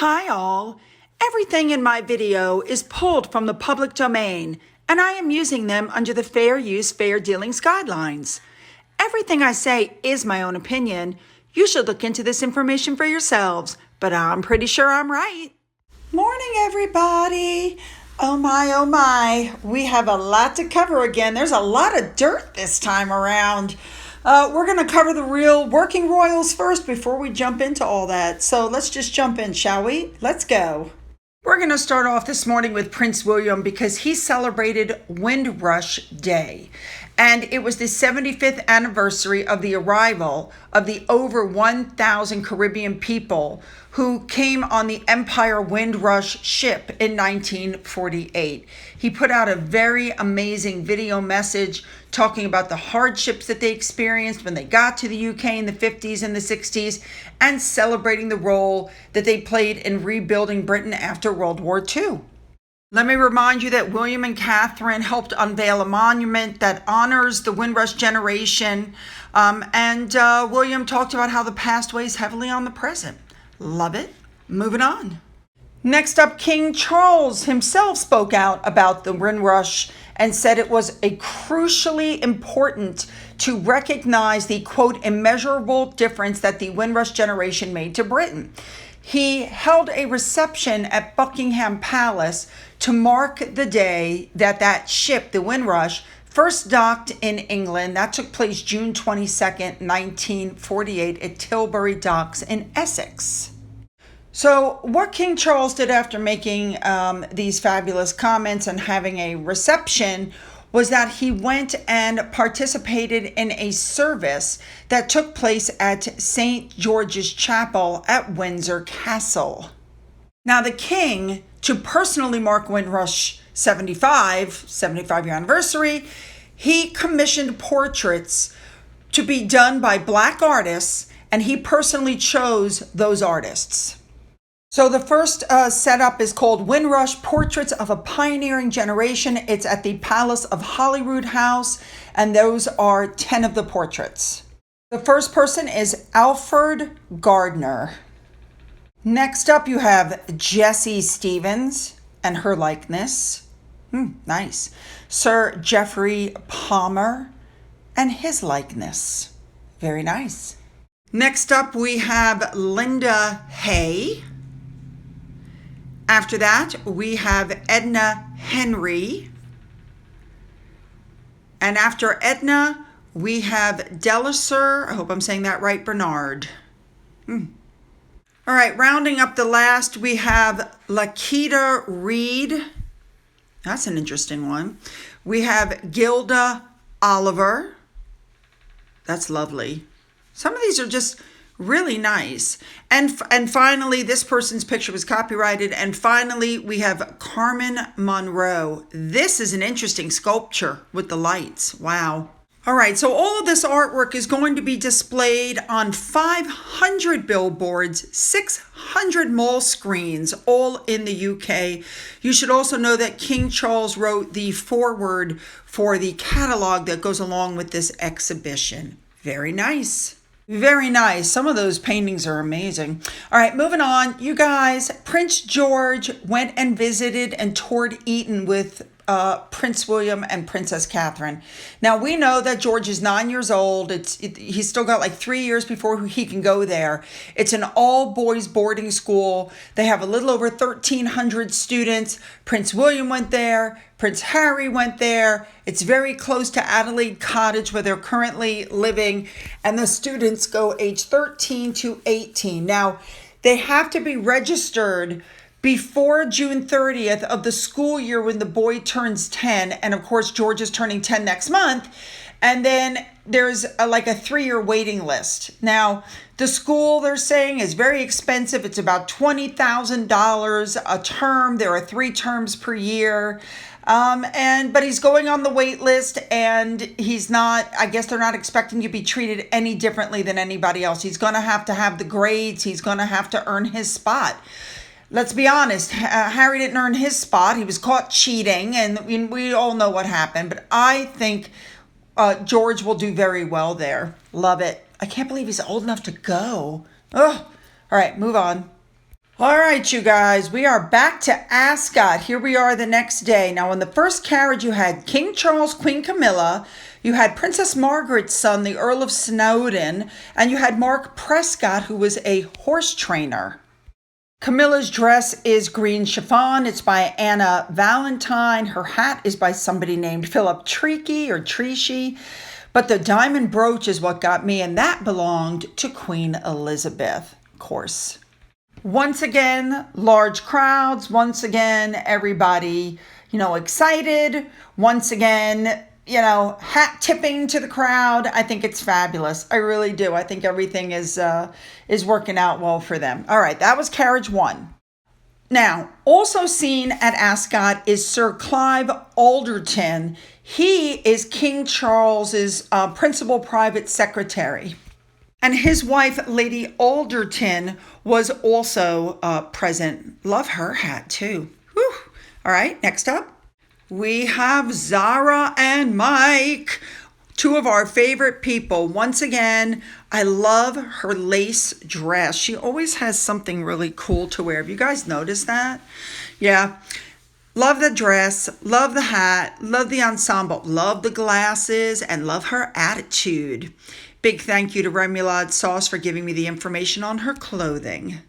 Hi all! Everything in my video is pulled from the public domain, and I am using them under the Fair Use, Fair Dealings guidelines. Everything I say is my own opinion. You should look into this information for yourselves, but I'm pretty sure I'm right. Morning, everybody! Oh my, we have a lot to cover again. There's a lot of dirt this time around. We're going to cover the real working royals first before we jump into all that. So let's just jump in, shall we? Let's go. We're going to start off this morning with Prince William because he celebrated Windrush Day. And it was the 75th anniversary of the arrival of the over 1,000 Caribbean people who came on the Empire Windrush ship in 1948. He put out a very amazing video message talking about the hardships that they experienced when they got to the UK in the 50s and the 60s and celebrating the role that they played in rebuilding Britain after World War II. Let me remind you that William and Catherine helped unveil a monument that honors the Windrush generation. William talked about how the past weighs heavily on the present. Love it. Moving on. Next up, King Charles himself spoke out about the Windrush and said it was a crucially important to recognize the, quote, immeasurable difference that the Windrush generation made to Britain. He held a reception at Buckingham Palace to mark the day that ship, the Windrush, first docked in England. That took place June 22nd, 1948 at Tilbury Docks in Essex. So what King Charles did after making these fabulous comments and having a reception was that he went and participated in a service that took place at St. George's Chapel at Windsor Castle. Now the king, to personally mark Windrush 75-year anniversary, he commissioned portraits to be done by Black artists, and he personally chose those artists. So the first setup is called Windrush Portraits of a Pioneering Generation. It's at the Palace of Holyrood House, and those are 10 of the portraits. The first person is Alfred Gardner. Next up, you have Jessie Stevens and her likeness. Nice. Sir Geoffrey Palmer and his likeness. Very nice. Next up, we have Linda Hay. After that, we have Edna Henry. And after Edna, we have Delisir, I hope I'm saying that right, Bernard. All right, rounding up the last, we have Lakita Reed. That's an interesting one. We have Gilda Oliver. That's lovely. Some of these are just really nice. And finally, this person's picture was copyrighted. And finally, we have Carmen Monroe. This is an interesting sculpture with the lights. Wow. All right, so all of this artwork is going to be displayed on 500 billboards, 600 mall screens, all in the UK. You should also know that King Charles wrote the foreword for the catalog that goes along with this exhibition. Very nice. Very nice. Some of those paintings are amazing. All right, moving on. You guys, Prince George went and visited and toured Eton with Prince William and Princess Catherine. Now, we know that George is 9 years old. He's still got like 3 years before he can go there. It's an all-boys boarding school. They have a little over 1,300 students. Prince William went there. Prince Harry went there. It's very close to Adelaide Cottage where they're currently living. And the students go age 13 to 18. Now, they have to be registered before June 30th of the school year when the boy turns 10. And of course, George is turning 10 next month. And then there's a 3-year waiting list. Now, the school, they're saying, is very expensive. It's about $20,000 a term. There are 3 terms per year. But he's going on the wait list, and he's not, I guess they're not expecting to be treated any differently than anybody else. He's going to have the grades. He's going to have to earn his spot. Let's be honest, Harry didn't earn his spot. He was caught cheating, and we all know what happened. But I think George will do very well there. Love it. I can't believe he's old enough to go. Ugh. All right, move on. All right, you guys, we are back to Ascot. Here we are the next day. Now, in the first carriage, you had King Charles, Queen Camilla, you had Princess Margaret's son, the Earl of Snowdon, and you had Mark Prescott, who was a horse trainer. Camilla's dress is green chiffon. It's by Anna Valentine. Her hat is by somebody named Philip Treacy. But the diamond brooch is what got me, and that belonged to Queen Elizabeth, of course. Once again, large crowds. Once again, everybody, excited. Once again, hat tipping to the crowd. I think it's fabulous. I really do. I think everything is working out well for them. All right, that was carriage one. Now, also seen at Ascot is Sir Clive Alderton. He is King Charles's principal private secretary. And his wife, Lady Alderton, was also present. Love her hat, too. Whew. All right, next up, we have Zara and Mike, two of our favorite people. Once again, I love her lace dress. She always has something really cool to wear. Have you guys noticed that? Yeah. Love the dress, love the hat, love the ensemble, love the glasses, and love her attitude. Big thank you to Remoulade Sauce for giving me the information on her clothing.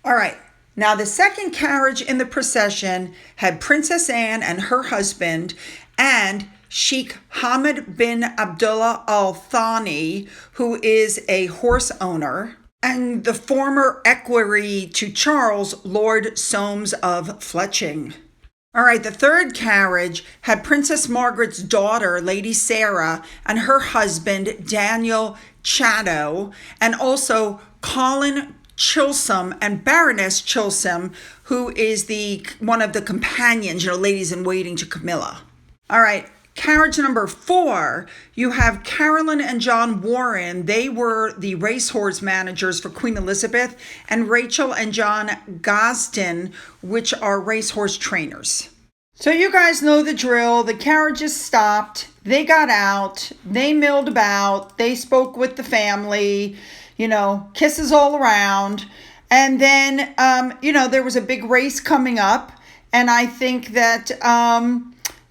All right, now the second carriage in the procession had Princess Anne and her husband and Sheikh Hamad bin Abdullah Al Thani, who is a horse owner, and the former equerry to Charles, Lord Soames of Fletching. All right, the third carriage had Princess Margaret's daughter, Lady Sarah, and her husband, Daniel Chatto, and also Colin Chilsom and Baroness Chilsom, who is one of the companions, ladies in waiting to Camilla. All right, carriage number 4, you have Carolyn and John Warren. They were the racehorse managers for Queen Elizabeth, and Rachel and John Gosden, which are racehorse trainers. So you guys know the drill. The carriages stopped. They got out. They milled about. They spoke with the family, kisses all around. And then, there was a big race coming up. And I think that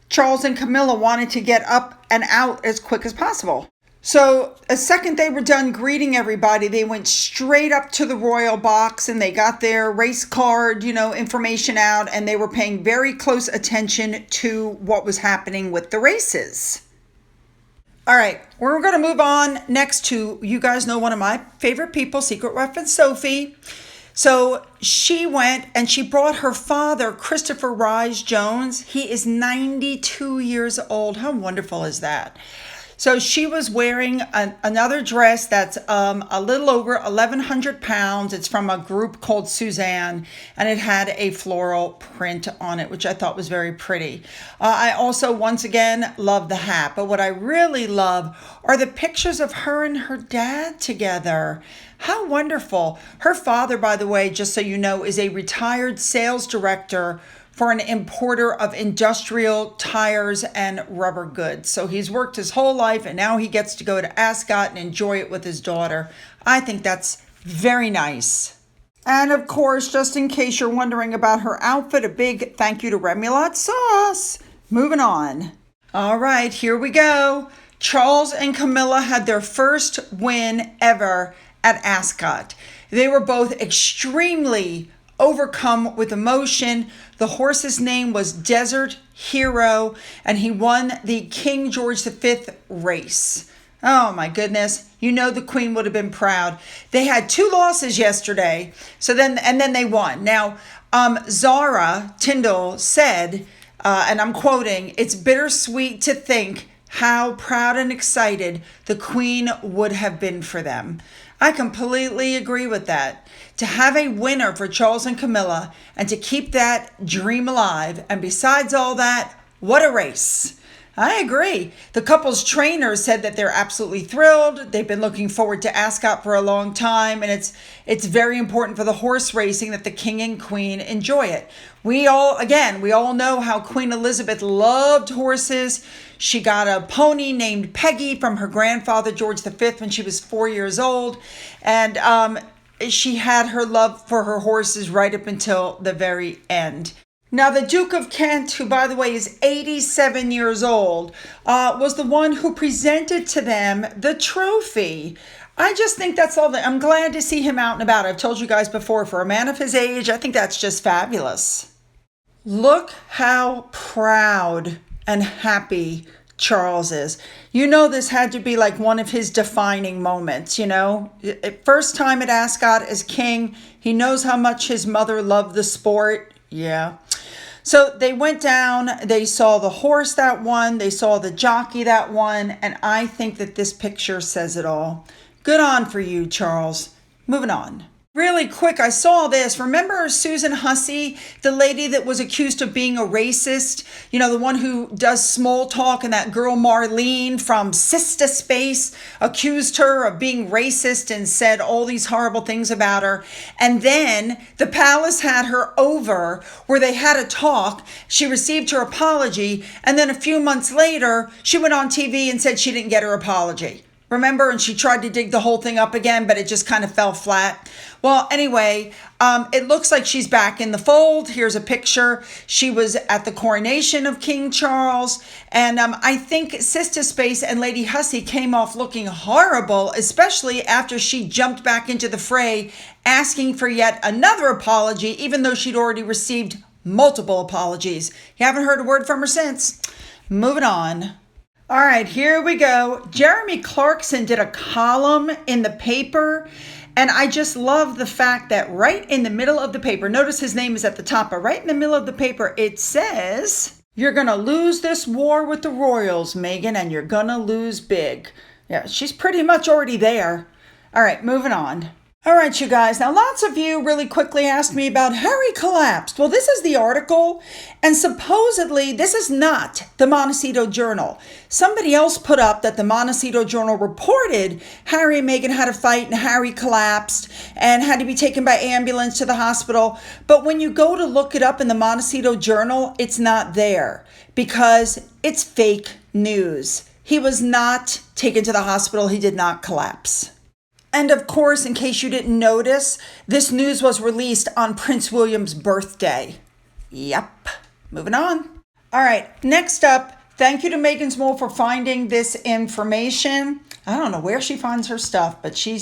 Charles and Camilla wanted to get up and out as quick as possible. So the second they were done greeting everybody, they went straight up to the royal box and they got their race card, information out, and they were paying very close attention to what was happening with the races. All right, we're going to move on next to, you guys know one of my favorite people, Secret Weapon Sophie. So she went and she brought her father, Christopher Rise Jones. He is 92 years old. How wonderful is that? So she was wearing another dress that's a little over 1,100 pounds. It's from a group called Suzanne, and it had a floral print on it, which I thought was very pretty. I also, once again, love the hat. But what I really love are the pictures of her and her dad together. How wonderful. Her father, by the way, just so you know, is a retired sales director for an importer of industrial tires and rubber goods. So he's worked his whole life and now he gets to go to Ascot and enjoy it with his daughter. I think that's very nice. And of course, just in case you're wondering about her outfit, a big thank you to Remoulade Sauce. Moving on. All right, here we go. Charles and Camilla had their first win ever at Ascot. They were both extremely overcome with emotion. The horse's name was Desert Hero, and he won the King George V race. Oh my goodness. The Queen would have been proud. They had 2 losses yesterday, then they won. Now, Zara Tyndall said, and I'm quoting, "It's bittersweet to think how proud and excited the Queen would have been for them." I completely agree with that. To have a winner for Charles and Camilla and to keep that dream alive. And besides all that, what a race. I agree. The couple's trainers said that they're absolutely thrilled. They've been looking forward to Ascot for a long time. And it's very important for the horse racing that the King and Queen enjoy it. We all know how Queen Elizabeth loved horses. She got a pony named Peggy from her grandfather, George V, when she was 4 years old. And she had her love for her horses right up until the very end. Now, the Duke of Kent, who, by the way, is 87 years old, was the one who presented to them the trophy. I just think that's all. I'm glad to see him out and about. I've told you guys before, for a man of his age, I think that's just fabulous. Look how proud and happy Charles is. You know, this had to be like one of his defining moments, you know. First time at Ascot as king. He knows how much his mother loved the sport. Yeah. So they went down, they saw the horse that won, they saw the jockey that won, and I think that this picture says it all. Good on for you, Charles. Moving on. Really quick, I saw this. Remember Susan Hussey, the lady that was accused of being a racist? You know, the one who does small talk, and that girl Marlene from Sister Space accused her of being racist and said all these horrible things about her. And then the palace had her over where they had a talk. She received her apology. And then a few months later, she went on TV and said she didn't get her apology. Remember? And she tried to dig the whole thing up again, but it just kind of fell flat. Well, anyway, it looks like she's back in the fold. Here's a picture. She was at the coronation of King Charles. And I think Sister Space and Lady Hussey came off looking horrible, especially after she jumped back into the fray, asking for yet another apology, even though she'd already received multiple apologies. You haven't heard a word from her since. Moving on. All right, here we go. Jeremy Clarkson did a column in the paper, and I just love the fact that right in the middle of the paper, notice his name is at the top, but right in the middle of the paper, it says, "You're going to lose this war with the royals, Meghan, and you're going to lose big." Yeah, she's pretty much already there. All right, moving on. All right, you guys. Now, lots of you really quickly asked me about Harry collapsed. Well, this is the article, and supposedly this is not the Montecito Journal. Somebody else put up that the Montecito Journal reported Harry and Meghan had a fight and Harry collapsed and had to be taken by ambulance to the hospital. But when you go to look it up in the Montecito Journal, it's not there because it's fake news. He was not taken to the hospital. He did not collapse. And of course, in case you didn't notice, this news was released on Prince William's birthday. Yep. Moving on. All right. Next up, thank you to Megan's Mole for finding this information. I don't know where she finds her stuff, but she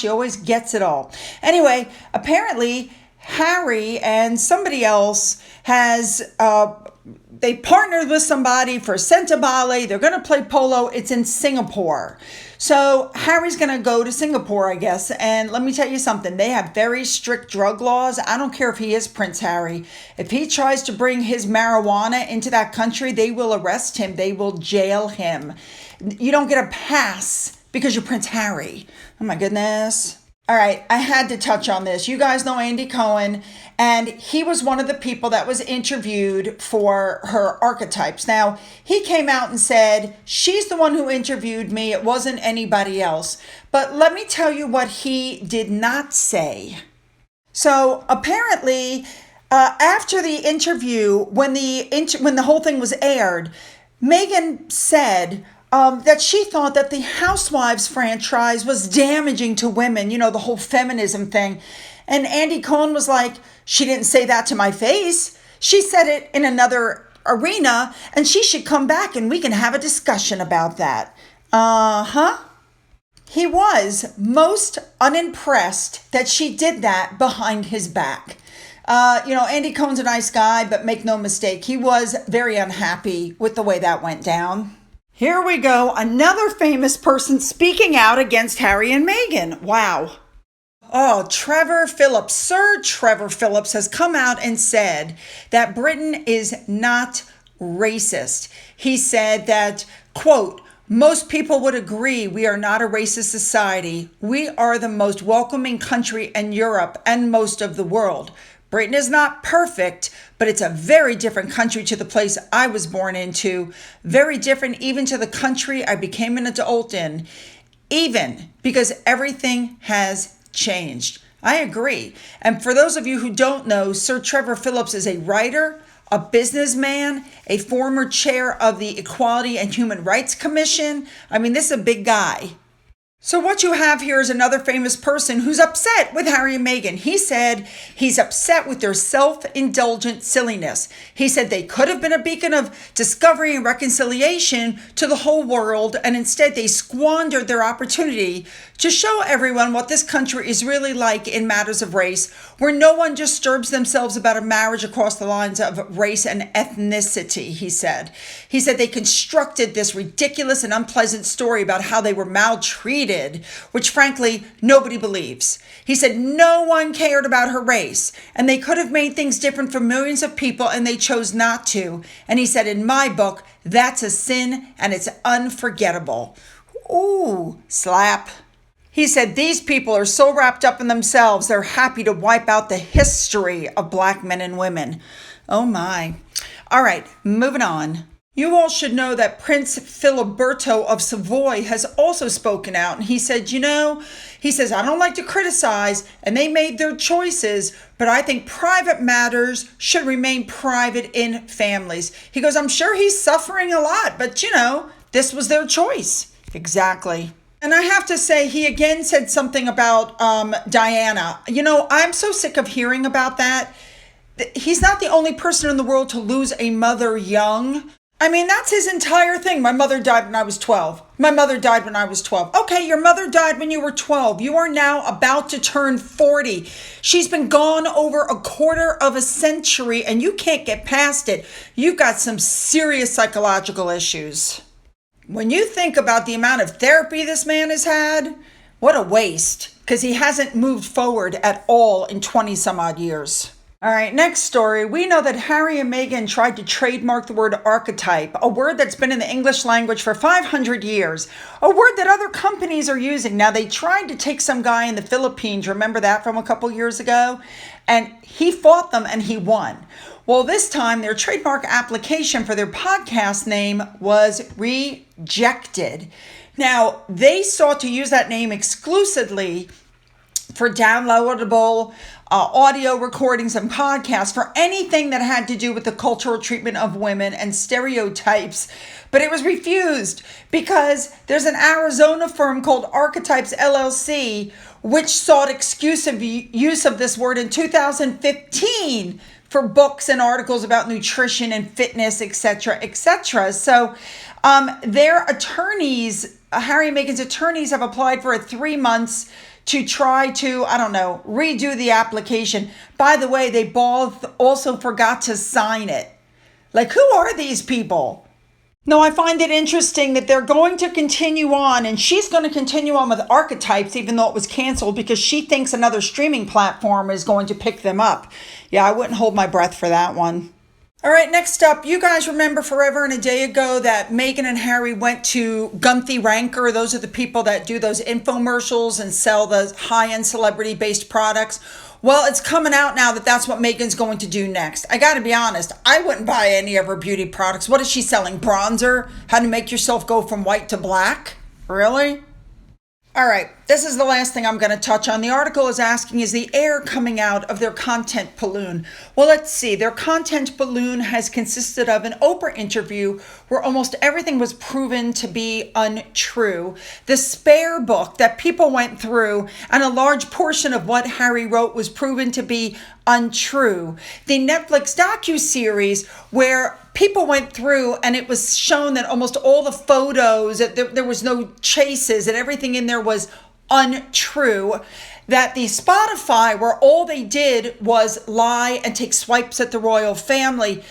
always gets it all. Anyway, apparently Harry and somebody else has they partnered with somebody for Centabale. They're going to play polo. It's in Singapore. So Harry's going to go to Singapore, I guess. And let me tell you something. They have very strict drug laws. I don't care if he is Prince Harry. If he tries to bring his marijuana into that country, they will arrest him. They will jail him. You don't get a pass because you're Prince Harry. Oh, my goodness. All right, I had to touch on this. You guys know Andy Cohen, and he was one of the people that was interviewed for her Archetypes. Now, he came out and said, she's the one who interviewed me. It wasn't anybody else. But let me tell you what he did not say. So apparently, after the interview, when the whole thing was aired, Meghan said that she thought that the Housewives franchise was damaging to women, you know, the whole feminism thing. And Andy Cohen was like, she didn't say that to my face. She said it in another arena, and she should come back and we can have a discussion about that. He was most unimpressed that she did that behind his back. Andy Cohen's a nice guy, but make no mistake, he was very unhappy with the way that went down. Here we go. Another famous person speaking out against Harry and Meghan. Wow. Oh, Trevor Phillips. Sir Trevor Phillips has come out and said that Britain is not racist. He said that, quote, "Most people would agree we are not a racist society. We are the most welcoming country in Europe and most of the world. Britain is not perfect, but it's a very different country to the place I was born into. Very different even to the country I became an adult in. Even because everything has changed." I agree. And for those of you who don't know, Sir Trevor Phillips is a writer, a businessman, a former chair of the Equality and Human Rights Commission. I mean, this is a big guy. So what you have here is another famous person who's upset with Harry and Meghan. He said he's upset with their self-indulgent silliness. He said they could have been a beacon of discovery and reconciliation to the whole world, and instead they squandered their opportunity to show everyone what this country is really like in matters of race, where no one disturbs themselves about a marriage across the lines of race and ethnicity, he said. He said they constructed this ridiculous and unpleasant story about how they were maltreated, which frankly, nobody believes. He said no one cared about her race, and they could have made things different for millions of people, and they chose not to. And he said, in my book, that's a sin, and it's unforgettable. Ooh, slap. He said these people are so wrapped up in themselves, they're happy to wipe out the history of black men and women. Oh my. All right, moving on. You all should know that Prince Filiberto of Savoy has also spoken out, and he said, he says, I don't like to criticize, and they made their choices, but I think private matters should remain private in families. He goes, I'm sure he's suffering a lot, but this was their choice. Exactly. And I have to say, he again said something about Diana. I'm so sick of hearing about that. He's not the only person in the world to lose a mother young. I mean, that's his entire thing. My mother died when I was 12. My mother died when I was 12. Okay, your mother died when you were 12. You are now about to turn 40. She's been gone over a quarter of a century, and you can't get past it. You've got some serious psychological issues. When you think about the amount of therapy this man has had, what a waste, because he hasn't moved forward at all in 20 some odd years. All right, next story. We know that Harry and Meghan tried to trademark the word archetype, a word that's been in the English language for 500 years, a word that other companies are using. Now, they tried to take some guy in the Philippines, remember that from a couple years ago? And he fought them and he won. Well, this time their trademark application for their podcast name was rejected. Now, they sought to use that name exclusively for downloadable audio recordings and podcasts, for anything that had to do with the cultural treatment of women and stereotypes. But it was refused because there's an Arizona firm called Archetypes LLC, which sought exclusive use of this word in 2015 for books and articles about nutrition and fitness, etc., etc. So their attorneys, Harry and Meghan's attorneys, have applied for 3 months to try to, redo the application. By the way, they both also forgot to sign it. Like, who are these people? No, I find it interesting that they're going to continue on, and she's going to continue on with Archetypes, even though it was canceled, because she thinks another streaming platform is going to pick them up. Yeah, I wouldn't hold my breath for that one. All right, next up, you guys remember forever and a day ago that Meghan and Harry went to Gunthy Ranker. Those are the people that do those infomercials and sell the high-end celebrity-based products. Well, it's coming out now that that's what Meghan's going to do next. I got to be honest, I wouldn't buy any of her beauty products. What is she selling? Bronzer? How to make yourself go from white to black? Really? All right, this is the last thing I'm going to touch on. The article is asking, is the air coming out of their content balloon? Well, let's see. Their content balloon has consisted of an Oprah interview where almost everything was proven to be untrue, the spare book that people went through, and a large portion of what Harry wrote was proven to be untrue. The Netflix docuseries where people went through and it was shown that almost all the photos, there was no chases and everything in there was untrue. That the Spotify, where all they did was lie and take swipes at the royal family,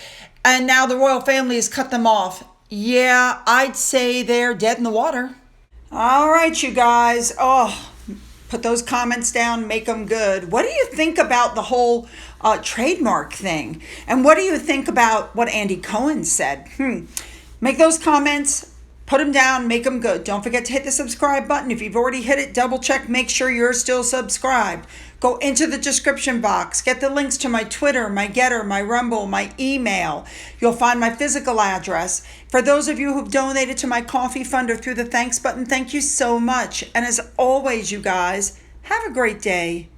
and now the royal family has cut them off. Yeah, I'd say they're dead in the water. All right, you guys. Put those comments down, make them good. What do you think about the whole trademark thing? And what do you think about what Andy Cohen said? Make those comments, put them down, make them good. Don't forget to hit the subscribe button. If you've already hit it, double check, make sure you're still subscribed. Go into the description box, get the links to my Twitter, my Getter, my Rumble, my email. You'll find my physical address. For those of you who've donated to my coffee fund or through the thanks button, thank you so much. And as always, you guys, have a great day.